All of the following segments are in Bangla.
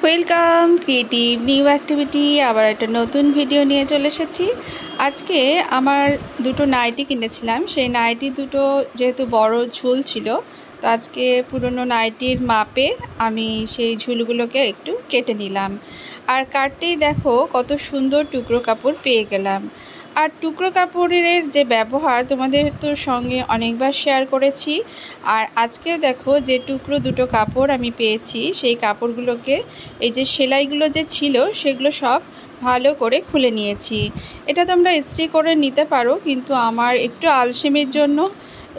Welcome creative new activity. আবার একটা নতুন ভিডিও নিয়ে চলে এসেছি। আজকে আমার দুটো নাইটি কিনেছিলাম, সেই নাইটি দুটো যেহেতু বড় ঝুল ছিল, তো আজকে পুরনো নাইটির মাপে আমি সেই ঝুলগুলোকে একটু কেটে নিলাম। আর কাটতেই দেখো কত সুন্দর টুকরো কাপড় পেয়ে গেলাম। আর টুকরো কাপড়ের যে ব্যবহার তোমাদের তো সঙ্গে অনেকবার শেয়ার করেছি। আর আজকেও দেখো যে টুকরো দুটো কাপড় আমি পেয়েছি, সেই কাপড়গুলোকে এই যে সেলাইগুলো যে ছিল সেগুলো সব ভালো করে খুলে নিয়েছি। এটা তোমরা ইস্ত্রি করে নিতে পারো, কিন্তু আমার একটু আলসেমির জন্য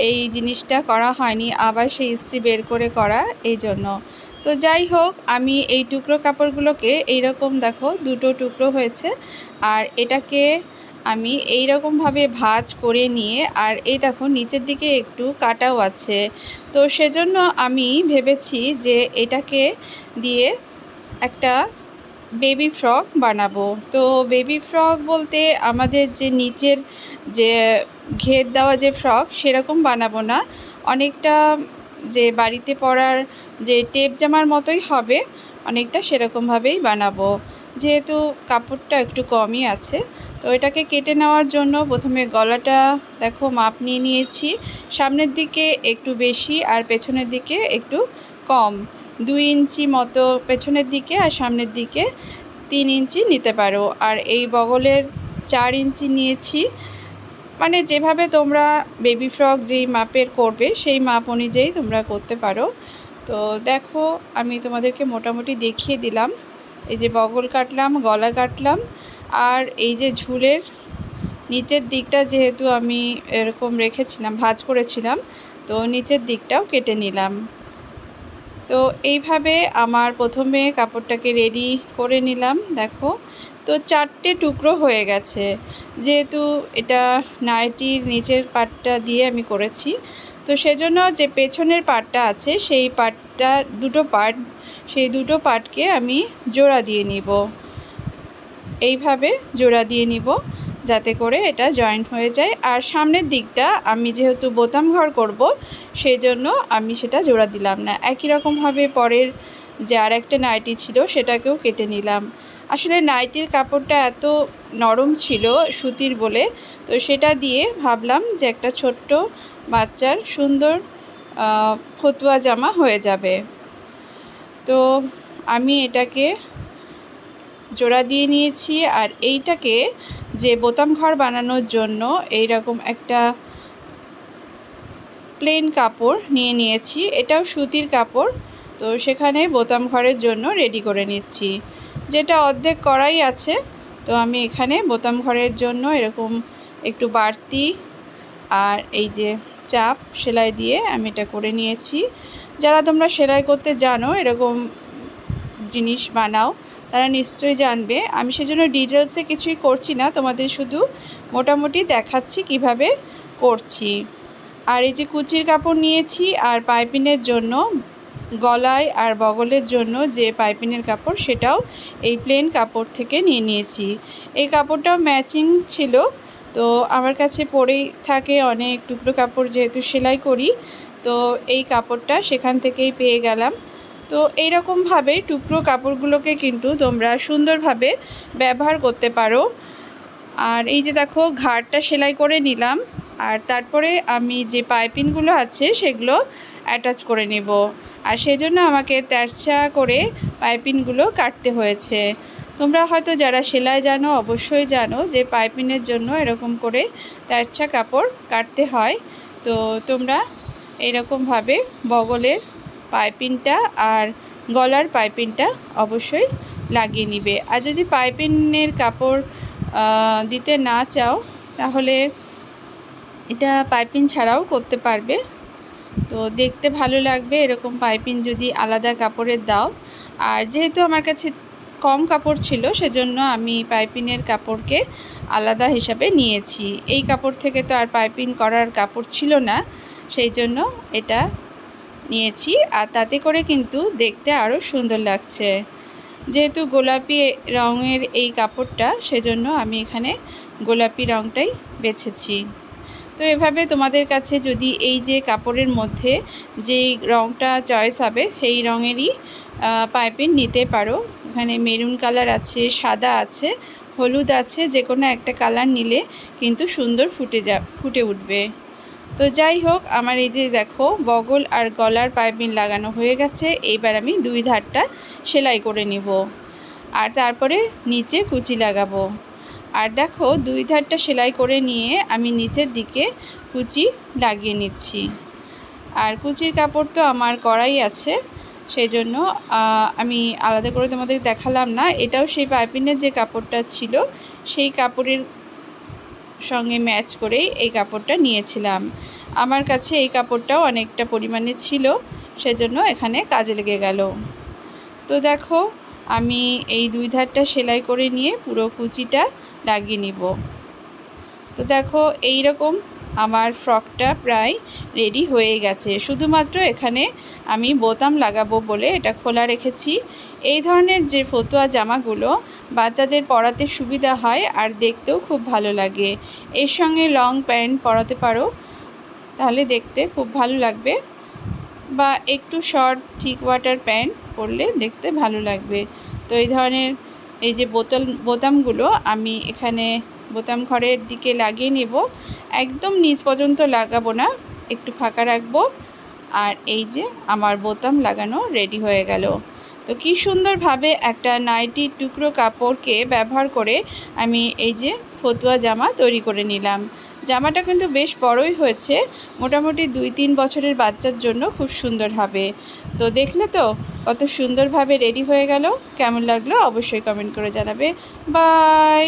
এই জিনিসটা করা হয়নি, আবার সেই ইস্ত্রি বের করে করা এই জন্য। তো যাই হোক, আমি এই টুকরো কাপড়গুলোকে এইরকম দেখো দুটো টুকরো হয়েছে, আর এটাকে আমি এই রকমভাবে ভাঁজ করে নিয়ে, আর এই দেখো নিচের দিকে একটু কাটাও আছে, তো সেজন্য আমি ভেবেছি যে এটাকে দিয়ে একটা বেবি ফ্রক বানাবো। তো বেবি ফ্রক বলতে আমাদের যে নিচের যে ঘের দেওয়া যে ফ্রক সেরকম বানাবো না, অনেকটা যে বাড়িতে পরার যে টেপ জামার মতোই হবে, অনেকটা সেরকমভাবেই বানাবো, যেহেতু কাপড়টা একটু কমই আছে। তো এটাকে কেটে নেওয়ার জন্য প্রথমে গলাটা দেখো মাপ নিয়ে নিয়েছি, সামনের দিকে একটু বেশি আর পেছনের দিকে একটু কম, 2 ইঞ্চি মতো পেছনের দিকে আর সামনের দিকে 3 ইঞ্চি নিতে পারো। আর এই বগলের 4 ইঞ্চি নিয়েছি, মানে যেভাবে তোমরা বেবি ফ্রক যেই মাপের করবে সেই মাপ অনুযায়ী তোমরা করতে পারো। তো দেখো আমি তোমাদেরকে মোটামুটি দেখিয়ে দিলাম, এই যে বগল কাটলাম, গলা কাটলাম, আর এই যে ঝুলের নিচের দিকটা যেহেতু আমি এরকম রেখেছিলাম, ভাঁজ করেছিলাম, তো নিচের দিকটাও কেটে নিলাম। তো এইভাবে আমার প্রথমে কাপড়টাকে রেডি করে নিলাম দেখো। তো 4টে টুকরো হয়ে গেছে, যেহেতু এটা নাইটির নিচের পার্টটা দিয়ে আমি করেছি, তো সেজন্য যে পেছনের পার্টটা আছে সেই পার্টটা দুটো পার্ট, সেই দুটো পার্টকে আমি জোড়া দিয়ে নিব, এইভাবে জোড়া দিয়ে নিব যাতে করে এটা জয়েন্ট হয়ে যায়। আর সামনের দিকটা আমি যেহেতু বোতাম ঘর করব, সেই জন্য আমি সেটা জোড়া দিলাম না। একই রকমভাবে পরের যে আর একটা নাইটি ছিল সেটাকেও কেটে নিলাম। আসলে নাইটির কাপড়টা এত নরম ছিল সুতির বলে, তো সেটা দিয়ে ভাবলাম যে একটা ছোট্ট বাচ্চার সুন্দর ফতুয়া জামা হয়ে যাবে। তো আমি এটাকে জোড়া দিয়ে নিয়েছি, আর এইটাকে যে বোতাম ঘর বানানোর জন্য এই রকম একটা প্লেন কাপড় নিয়ে নিয়েছি, এটাও সুতির কাপড়, তো সেখানে বোতাম ঘরের জন্য রেডি করে নিচ্ছি। যেটা অর্ধেক করাই আছে, তো আমি এখানে বোতাম ঘরের জন্য এরকম একটু বাড়তি আর এই যে চাপ সেলাই দিয়ে আমি এটা করে নিয়েছি। যারা তোমরা সেলাই করতে জানো, এরকম জিনিস বানাও, তারা নিশ্চয়ই জানবে। আমি সেজন্য ডিটেলসে কিছুই করছি না, তোমাদের শুধু মোটামুটি দেখাচ্ছি কিভাবে করছি। আর এই যে কুচির কাপড় নিয়েছি, আর পাইপিনের জন্য গলায় আর বগলের জন্য যে পাইপিনের কাপড় সেটাও এই প্লেন কাপড় থেকে নিয়ে নিয়েছি। এই কাপড়টাও ম্যাচিং ছিল, তো আমার কাছে পরেই থাকে অনেক টুকরো কাপড়, যেহেতু সেলাই করি, তো এই কাপড়টা সেখান থেকেই পেয়ে গেলাম। তো এই রকমভাবে টুকরো কাপড়গুলোকে কিন্তু তোমরা সুন্দরভাবে ব্যবহার করতে পারো। আর এই যে দেখো ঘাড়টা সেলাই করে নিলাম, আর তারপরে আমি যে পাইপিনগুলো আছে সেগুলো অ্যাটাচ করে নেব, আর সেজন্য আমাকে তেরছা করে পাইপিনগুলো কাটতে হয়েছে। তোমরা হয়তো যারা সেলাই জানো অবশ্যই জানো যে পাইপিনের জন্য এরকম করে তেরছা কাপড় কাটতে হয়। তো তোমরা এরকমভাবে বগলের পাইপিনটা আর গলার পাইপিনটা অবশ্যই লাগিয়ে নিবে। আর যদি পাইপিনের কাপড় দিতে না চাও, তাহলে এটা পাইপিন ছাড়াও করতে পারবে, তো দেখতে ভালো লাগবে এরকম পাইপিন যদি আলাদা কাপড়ের দাও। আর যেহেতু আমার কাছে কম কাপড় ছিল, সেজন্য আমি পাইপিনের কাপড়কে আলাদা হিসাবে নিয়েছি। এই কাপড় থেকে তো আর পাইপিন করার কাপড় ছিল না, সেই জন্য এটা নিয়েছি। আর তাতে করে কিন্তু দেখতে আরও সুন্দর লাগছে। যেহেতু গোলাপি রঙের এই কাপড়টা, সেজন্য আমি এখানে গোলাপি রঙটাই বেছেছি। তো এভাবে তোমাদের কাছে যদি এই যে কাপড়ের মধ্যে যেই রঙটা চয়েস হবে সেই রঙেরই পাইপিং নিতে পারো। এখানে মেরুন কালার আছে, সাদা আছে, হলুদ আছে, যে কোনো একটা কালার নিলে কিন্তু সুন্দর ফুটে উঠবে। তো যাই হোক, আমার এই যে দেখো বগল আর গলার পাইপিং লাগানো হয়ে গেছে। এইবার আমি দুই ধারটা সেলাই করে নিব আর তারপরে নিচে কুচি লাগাবো। আর দেখো দুই ধারটা সেলাই করে নিয়ে আমি নিচের দিকে কুচি লাগিয়ে নিচ্ছি। আর কুচির কাপড় তো আমার করাই আছে, সেই জন্য আমি আলাদা করে তোমাদের দেখালাম না। এটাও সেই পাইপিংয়ের যে কাপড়টা ছিল সেই কাপড়ের সঙ্গে ম্যাচ করেই এই কাপড়টা নিয়েছিলাম। আমার কাছে এই কাপড়টাও অনেকটা পরিমাণে ছিল, সেজন্য এখানে কাজে লেগে গেল। তো দেখো আমি এই দুই ধারটা সেলাই করে নিয়ে পুরো কুচিটা লাগিয়ে নিব। তো দেখো এই রকম আমার ফ্রকটা প্রায় রেডি হয়ে গেছে। শুধুমাত্র এখানে আমি বোতাম লাগাবো বলে এটা খোলা রেখেছি। এই ধরনের যে ফতুয়া জামাগুলো বাচ্চাদের পরাতে সুবিধা হয় আর দেখতেও খুব ভালো লাগে। এর সঙ্গে লং প্যান্ট পরাতে পারো, তাহলে দেখতে খুব ভালো লাগবে, বা একটু শর্ট থিক ওয়াটার প্যান্ট পরলে দেখতে ভালো লাগবে। তো এই ধরনের এই যে বোতামগুলো আমি এখানে বোতাম ঘরের দিকে লাগিয়ে নেব। একদম নিচ পর্যন্ত লাগাবো না, একটু ফাঁকা রাখবো। আর এই যে আমার বোতাম লাগানো রেডি হয়ে গেল। তো কি সুন্দরভাবে একটা নাইটির টুকরো কাপড়কে ব্যবহার করে আমি এই যে ফতুয়া জামা তৈরি করে নিলাম। জামাটা কিন্তু বেশ বড়ই হয়েছে, মোটামুটি 2-3 বছরের বাচ্চার জন্য খুব সুন্দর হবে। তো দেখলে তো কত সুন্দরভাবে রেডি হয়ে গেল। কেমন লাগলো অবশ্যই কমেন্ট করে জানাবে। বাই।